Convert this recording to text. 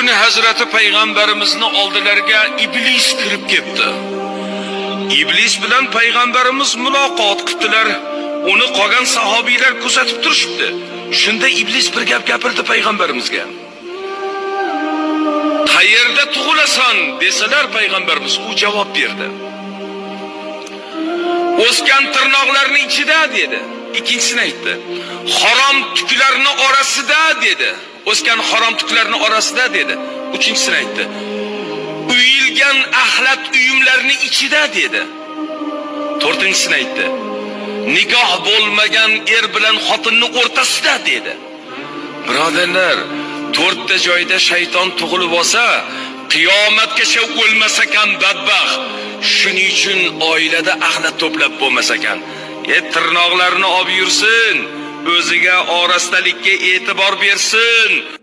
kuni Hazrati payg'ambarimizning oldilariga iblis kirib ketdi. Iblis bilan payg'ambarimiz muloqot qildilar. Uni qolgan sahobiylar kuzatib turishibdi. Shunda iblis bir gap gapirdi payg'ambarimizga. Qayerda tug'ilasan desalar payg'ambarimiz u javob berdi. O'sgan tirnoqlarning ichida dedi. Ikkinchisini aytdi. Harom tuklarning orasida dedi. O'sgan harom tuklarning orasida dedi. Uchinchisini aytdi. Uyilgan axlat uyumlarning ichida dedi. To'rtinchisini aytdi. Nikoh bo'lmagan er bilan xotinning o'rtasida dedi. Birodarlar, to'rtta joyda shayton tug'ilib olsa, qiyomatgacha o'lmasa ham badbaxt. Shuning uchun oilada axlat to'plab bo'lmasa ekan. Tirnoqlarini olib yursin, o'ziga orastalikka e'tibor bersin.